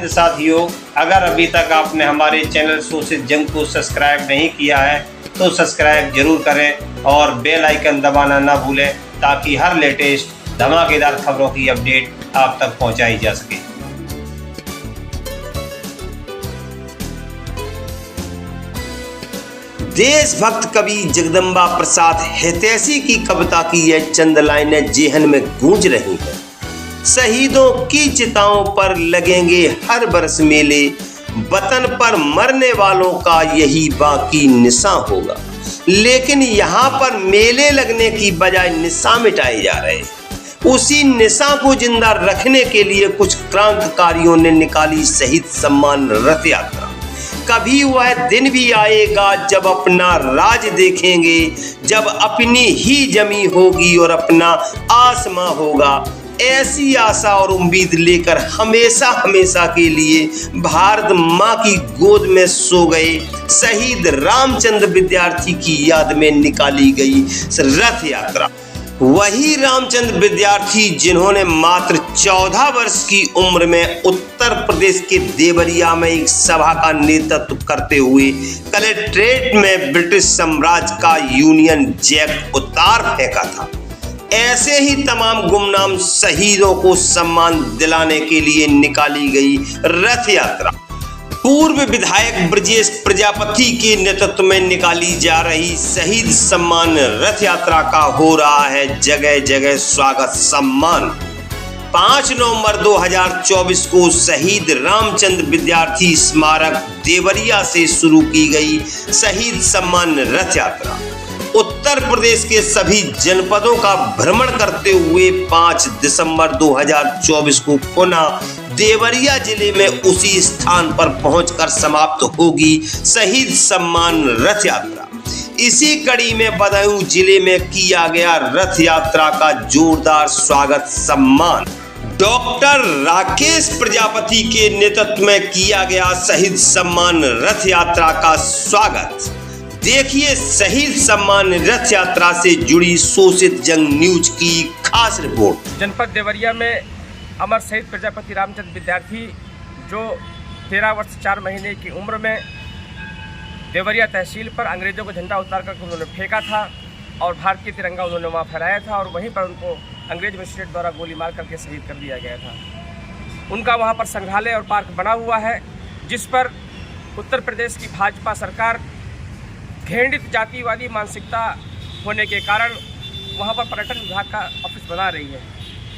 साथियों, अगर अभी तक आपने हमारे चैनल शोषित जंग को सब्सक्राइब नहीं किया है तो सब्सक्राइब जरूर करें और बेल आइकन दबाना ना भूलें ताकि हर लेटेस्ट धमाकेदार खबरों की अपडेट आप तक पहुंचाई जा सके। देशभक्त कवि जगदम्बा प्रसाद हितैषी की कविता की यह चंद लाइनें जेहन में गूंज रही हैं। शहीदों की चिताओं पर लगेंगे हर बरस मेले, वतन पर मरने वालों का यही बाकी निशान होगा। लेकिन यहाँ पर मेले लगने की बजाय निशान मिटाए जा रहे हैं। उसी निशान को जिंदा रखने के लिए कुछ क्रांतिकारियों ने निकाली शहीद सम्मान रथ यात्रा। कभी वह दिन भी आएगा जब अपना राज देखेंगे, जब अपनी ही जमी होगी और अपना आसमां होगा। ऐसी आशा और उम्मीद लेकर हमेशा हमेशा के लिए भारत माँ की गोद में सो गए शहीद रामचंद्र विद्यार्थी की याद में निकाली गई रथ यात्रा। वही रामचंद्र विद्यार्थी जिन्होंने मात्र 14 वर्ष की उम्र में उत्तर प्रदेश के देवरिया में एक सभा का नेतृत्व करते हुए कलेक्ट्रेट में ब्रिटिश साम्राज्य का यूनियन जैक उतार फेंका था। ऐसे ही तमाम गुमनाम शहीदों को सम्मान दिलाने के लिए निकाली गई रथ यात्रा पूर्व विधायक ब्रजेश प्रजापति के नेतृत्व में निकाली जा रही शहीद सम्मान रथ यात्रा का हो रहा है जगह जगह स्वागत सम्मान। 5 नवंबर 2024 को शहीद रामचंद्र विद्यार्थी स्मारक देवरिया से शुरू की गई शहीद सम्मान रथ यात्रा उत्तर प्रदेश के सभी जनपदों का भ्रमण करते हुए 5 दिसंबर 2024 को पुनः देवरिया जिले में उसी स्थान पर पहुंचकर समाप्त होगी शहीद सम्मान रथ यात्रा। इसी कड़ी में बदायूं जिले में किया गया रथ यात्रा का जोरदार स्वागत सम्मान। डॉक्टर राकेश प्रजापति के नेतृत्व में किया गया शहीद सम्मान रथ यात्रा का स्वागत। देखिए शहीद सम्मान रथ यात्रा से जुड़ी शोषित जंग न्यूज की खास रिपोर्ट। जनपद देवरिया में अमर शहीद प्रजापति रामचंद्र विद्यार्थी जो 13 वर्ष 4 महीने की उम्र में देवरिया तहसील पर अंग्रेजों को झंडा उतार कर उन्होंने फेंका था और भारतीय तिरंगा उन्होंने वहाँ फहराया था और वहीं पर उनको अंग्रेज मजिस्ट्रेट द्वारा गोली मार करके शहीद कर दिया गया था। उनका वहाँ पर संग्रहालय और पार्क बना हुआ है जिस पर उत्तर प्रदेश की भाजपा सरकार घृणित जातिवादी मानसिकता होने के कारण वहाँ पर पर्यटन विभाग का ऑफिस बना रही है,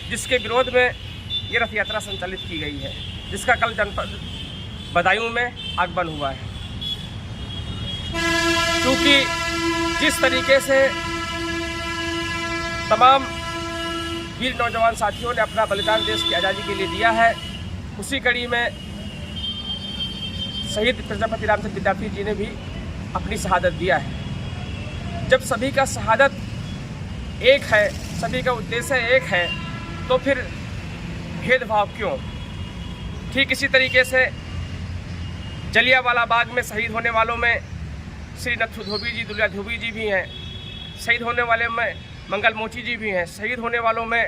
जिसके विरोध में ये रथ यात्रा संचालित की गई है, जिसका कल जनपद बदायूं में आगमन हुआ है। क्योंकि जिस तरीके से तमाम वीर नौजवान साथियों ने अपना बलिदान देश की आज़ादी के लिए दिया है, उसी कड़ी में शहीद प्रजापति रामचंद्र विद्यार्थी जी ने भी अपनी शहादत दिया है। जब सभी का शहादत एक है, सभी का उद्देश्य एक है, तो फिर भेदभाव क्यों? ठीक इसी तरीके से जलियांवाला बाग में शहीद होने वालों में श्री नथु धोबी जी, दुर्गा धोबी जी भी हैं। शहीद होने वाले में मंगल मोची जी भी हैं। शहीद होने वालों में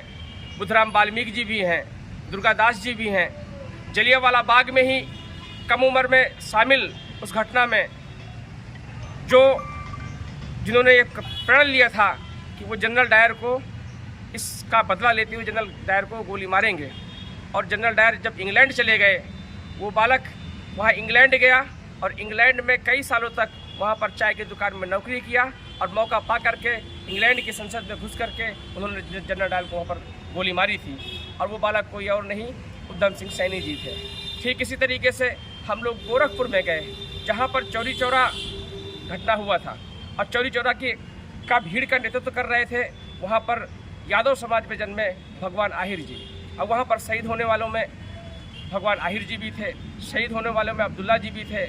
बुद्धराम वाल्मीकि जी भी हैं, दुर्गादास जी भी हैं। जलियांवाला बाग में ही कम उम्र में शामिल उस घटना में जिन्होंने ये प्रण लिया था कि वो जनरल डायर को इसका बदला लेते हुए जनरल डायर को गोली मारेंगे, और जनरल डायर जब इंग्लैंड चले गए, वो बालक वहाँ इंग्लैंड गया और इंग्लैंड में कई सालों तक वहाँ पर चाय की दुकान में नौकरी किया और मौका पा करके इंग्लैंड की संसद में घुस करके उन्होंने जनरल डायर को वहाँ पर गोली मारी थी, और वो बालक कोई और नहीं उधम सिंह सैनी जी थे। ठीक इसी तरीके से हम लोग गोरखपुर में गए जहाँ पर चौरी चौरा घटना हुआ था और चौरी चौरा का भीड़ का नेतृत्व कर रहे थे वहाँ पर यादव समाज में जन्मे भगवान आहिर जी, और वहाँ पर शहीद होने वालों में भगवान आहिर जी भी थे, शहीद होने वालों में अब्दुल्ला जी भी थे,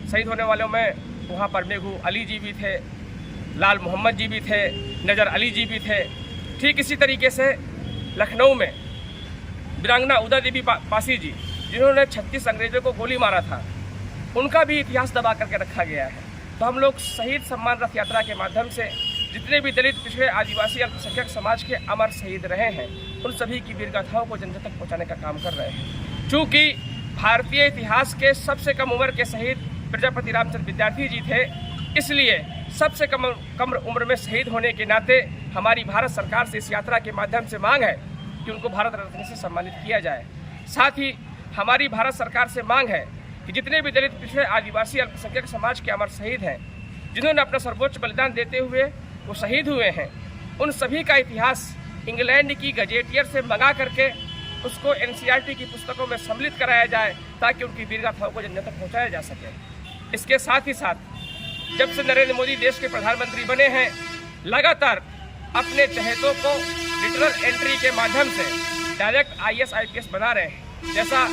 शहीद होने वालों में वहाँ पर मेघू अली जी भी थे, लाल मोहम्मद जी भी थे, नज़र अली जी भी थे। ठीक इसी तरीके से लखनऊ में वीरांगना उदा देवी पासी जी जिन्होंने 36 अंग्रेजों को गोली मारा था, उनका भी इतिहास दबा करके रखा गया है। तो हम लोग शहीद सम्मान रथ यात्रा के माध्यम से जितने भी दलित, पिछड़े, आदिवासी, अल्पसंख्यक समाज के अमर शहीद रहे हैं, उन सभी की वीरगाथाओं को जन जन तक पहुँचाने का काम कर रहे हैं। चूँकि भारतीय इतिहास के सबसे कम उम्र के शहीद प्रजापति रामचंद्र विद्यार्थी जी थे। इसलिए सबसे कम उम्र में शहीद होने के नाते हमारी भारत सरकार से इस यात्रा के माध्यम से मांग है कि उनको भारत रत्न से सम्मानित किया जाए। साथ ही हमारी भारत सरकार से मांग है कि जितने भी दलित, पिछड़े, आदिवासी, अल्पसंख्यक समाज के अमर शहीद हैं, जिन्होंने अपना सर्वोच्च बलिदान देते हुए वो शहीद हुए हैं, उन सभी का इतिहास इंग्लैंड की गजेटियर से मंगा करके उसको NCERT की पुस्तकों में सम्मिलित कराया जाए ताकि उनकी वीरगाथाओं को जन जन तक पहुँचाया जा सके। इसके साथ ही साथ जब से नरेंद्र मोदी देश के प्रधानमंत्री बने हैं, लगातार अपने चहेतों को लिटरल एंट्री के माध्यम से डायरेक्ट IAS IPS बना रहे हैं। जैसा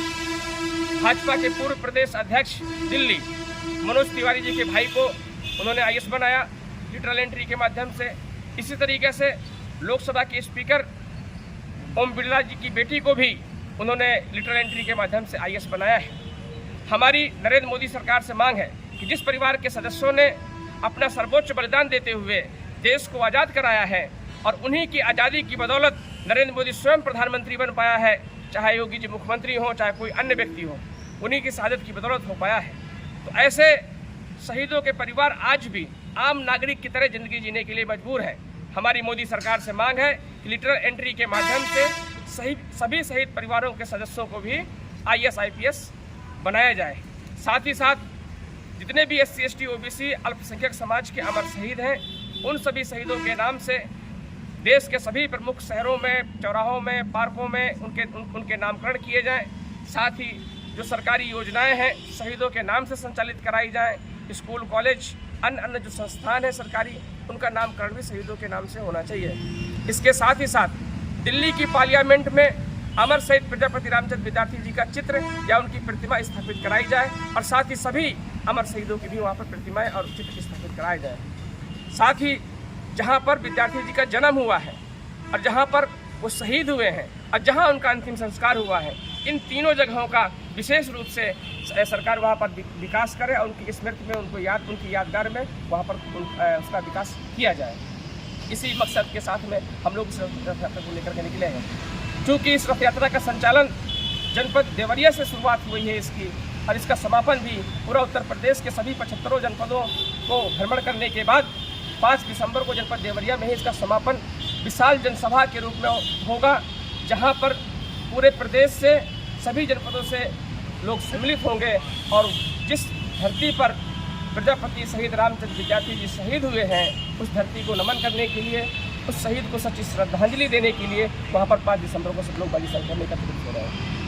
भाजपा के पूर्व प्रदेश अध्यक्ष दिल्ली मनोज तिवारी जी के भाई को उन्होंने IAS बनाया लिटरल एंट्री के माध्यम से। इसी तरीके से लोकसभा के स्पीकर ओम बिरला जी की बेटी को भी उन्होंने लिटरल एंट्री के माध्यम से IAS बनाया है। हमारी नरेंद्र मोदी सरकार से मांग है कि जिस परिवार के सदस्यों ने अपना सर्वोच्च बलिदान देते हुए देश को आज़ाद कराया है और उन्हीं की आज़ादी की बदौलत नरेंद्र मोदी स्वयं प्रधानमंत्री बन पाया है, चाहे योगी जी मुख्यमंत्री हो, चाहे कोई अन्य व्यक्ति हो, उन्हीं की शहादत की बदौलत हो पाया है। तो ऐसे शहीदों के परिवार आज भी आम नागरिक की तरह जिंदगी जीने के लिए मजबूर है। हमारी मोदी सरकार से मांग है कि लिटरल एंट्री के माध्यम से सभी शहीद परिवारों के सदस्यों को भी IAS IPS बनाया जाए। साथ ही साथ जितने भी SC ST OBC अल्पसंख्यक समाज के अमर शहीद हैं, उन सभी शहीदों के नाम से देश के सभी प्रमुख शहरों में, चौराहों में, पार्कों में उनके नामकरण किए जाएं। साथ ही जो सरकारी योजनाएं हैं शहीदों के नाम से संचालित कराई जाएं। स्कूल, कॉलेज, अन्य जो संस्थान है सरकारी, उनका नामकरण भी शहीदों के नाम से होना चाहिए। इसके साथ ही साथ दिल्ली की पार्लियामेंट में अमर शहीद प्रजापति रामचंद्र विद्यार्थी जी का चित्र या उनकी प्रतिमा स्थापित कराई जाए और साथ ही सभी अमर शहीदों की भी वहाँ पर प्रतिमाएं और चित्र स्थापित कराए जाए। साथ ही जहाँ पर विद्यार्थी जी का जन्म हुआ है और जहाँ पर वो शहीद हुए हैं और जहाँ उनका अंतिम संस्कार हुआ है, इन तीनों जगहों का विशेष रूप से सरकार वहाँ पर विकास करे और उनकी स्मृति में उनकी यादगार में वहाँ पर उसका विकास किया जाए। इसी मकसद के साथ में हम लोग इस रथ यात्रा को लेकर के निकले हैं। चूँकि इस रथ यात्रा का संचालन जनपद देवरिया से शुरुआत हुई है इसकी, और इसका समापन भी पूरा उत्तर प्रदेश के सभी 75 जनपदों को भ्रमण करने के बाद 5 दिसंबर को जनपद देवरिया में ही इसका समापन विशाल जनसभा के रूप में होगा, जहां पर पूरे प्रदेश से सभी जनपदों से लोग सम्मिलित होंगे और जिस धरती पर प्रजापति शहीद रामचंद्र विद्यार्थी जी शहीद हुए हैं, उस धरती को नमन करने के लिए, उस शहीद को सच्ची श्रद्धांजलि देने के लिए वहाँ पर 5 दिसंबर को सब लोग बड़ी संख्या में एकत्रित हो रहे हैं।